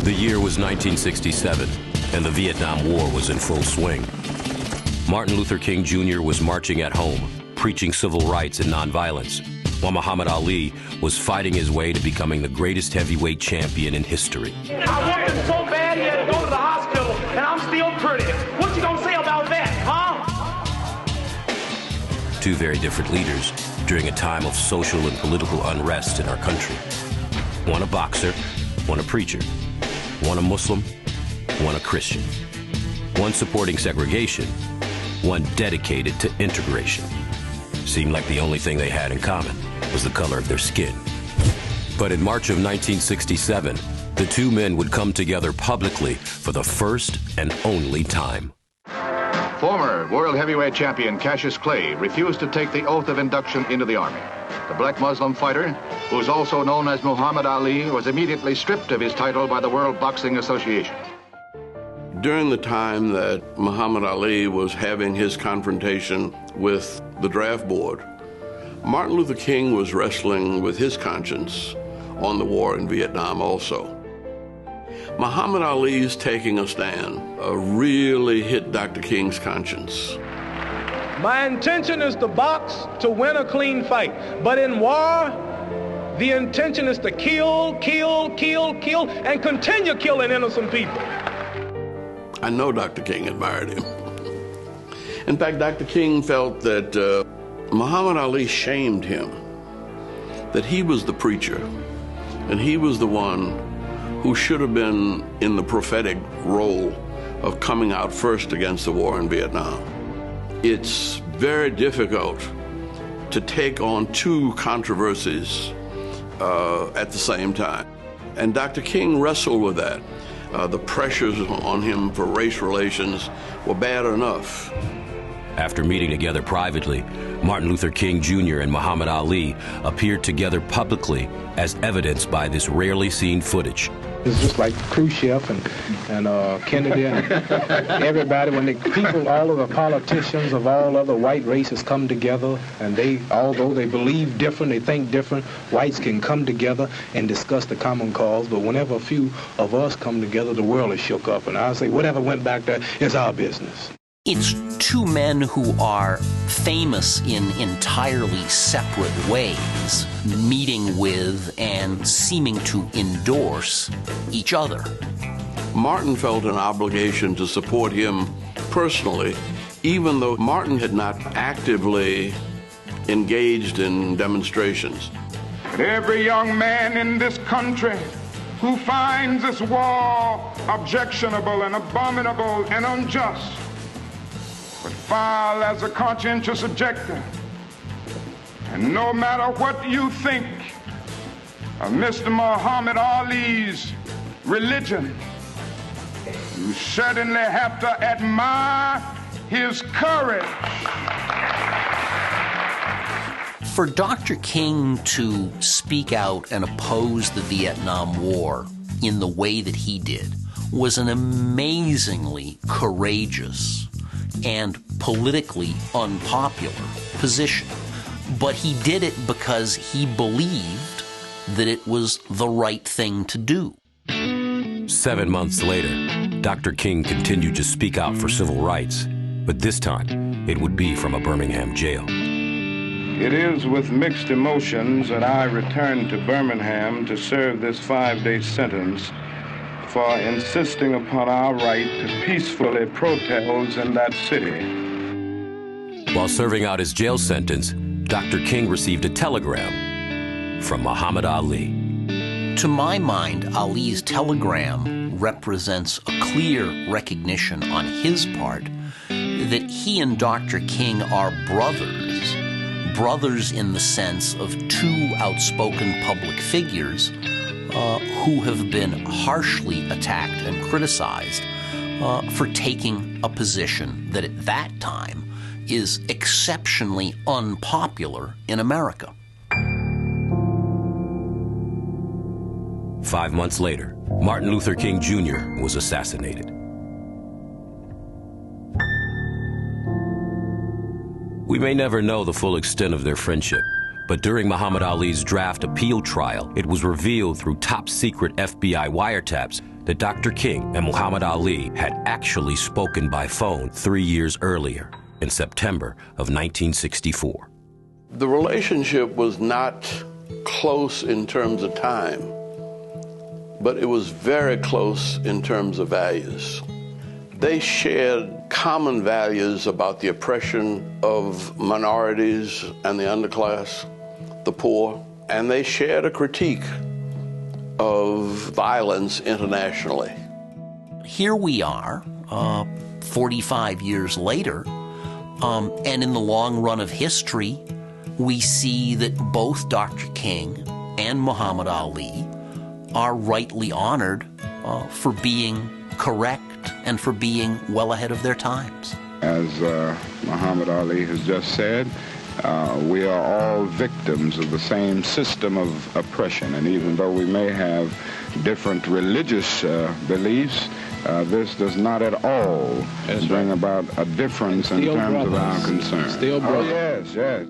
The year was 1967, and the Vietnam War was in full swing. Martin Luther King Jr. was marching at home, preaching civil rights and nonviolence, while Muhammad Ali was fighting his way to becoming the greatest heavyweight champion in history. I want him so bad he had to go to the hospital, and I'm still pretty. What you gonna say about that, huh? Two very different leaders during a time of social and political unrest in our country. One a boxer, one a preacher. One a Muslim, one a Christian. One supporting segregation, one dedicated to integration. Seemed like the only thing they had in common was the color of their skin. But in March of 1967, the two men would come together publicly for the first and only time. Former world heavyweight champion Cassius Clay refused to take the oath of induction into the Army. The black Muslim fighter, who's also known as Muhammad Ali, was immediately stripped of his title by the World Boxing Association. During the time that Muhammad Ali was having his confrontation with the draft board, Martin Luther King was wrestling with his conscience on the war in Vietnam also. Muhammad Ali's taking a stand really hit Dr. King's conscience. My intention is to box to win a clean fight. But in war, the intention is to kill, kill, kill, kill, and continue killing innocent people. I know Dr. King admired him. In fact, Dr. King felt that Muhammad Ali shamed him, that he was the preacher, and he was the one who should have been in the prophetic role of coming out first against the war in Vietnam. It's very difficult to take on two controversies at the same time. And Dr. King wrestled with that. The pressures on him for race relations were bad enough. After meeting together privately, Martin Luther King Jr. and Muhammad Ali appeared together publicly as evidenced by this rarely seen footage. It's just like Khrushchev and Kennedy and everybody, when all of the politicians of all other white races come together, and although they believe different, they think different, whites can come together and discuss the common cause. But whenever a few of us come together, the world is shook up. And I say, whatever went back there is our business. It's two men who are famous in entirely separate ways, meeting with and seeming to endorse each other. Martin felt an obligation to support him personally, even though Martin had not actively engaged in demonstrations. Every young man in this country who finds this war objectionable and abominable and unjust would file as a conscientious objector. And no matter what you think of Mr. Muhammad Ali's religion, you certainly have to admire his courage. For Dr. King to speak out and oppose the Vietnam War in the way that he did was an amazingly courageous and politically unpopular position. But he did it because he believed that it was the right thing to do. 7 months later, Dr. King continued to speak out for civil rights, but this time it would be from a Birmingham jail. It is with mixed emotions that I return to Birmingham to serve this 5-day sentence for insisting upon our right to peacefully protest in that city. While serving out his jail sentence, Dr. King received a telegram from Muhammad Ali. To my mind, Ali's telegram represents a clear recognition on his part that he and Dr. King are brothers. Brothers in the sense of two outspoken public figures who have been harshly attacked and criticized for taking a position that at that time is exceptionally unpopular in America. 5 months later, Martin Luther King Jr. was assassinated. We may never know the full extent of their friendship, but during Muhammad Ali's draft appeal trial, it was revealed through top-secret FBI wiretaps that Dr. King and Muhammad Ali had actually spoken by phone 3 years earlier, in September of 1964. The relationship was not close in terms of time, but it was very close in terms of values. They shared common values about the oppression of minorities and the underclass, the poor, and they shared a critique of violence internationally. Here we are, 45 years later, and in the long run of history, we see that both Dr. King and Muhammad Ali are rightly honored for being correct and for being well ahead of their times. As Muhammad Ali has just said, we are all victims of the same system of oppression, and even though we may have different religious beliefs, this does not at all bring about a difference in terms of our concern. Still brothers. Oh, yes, yes.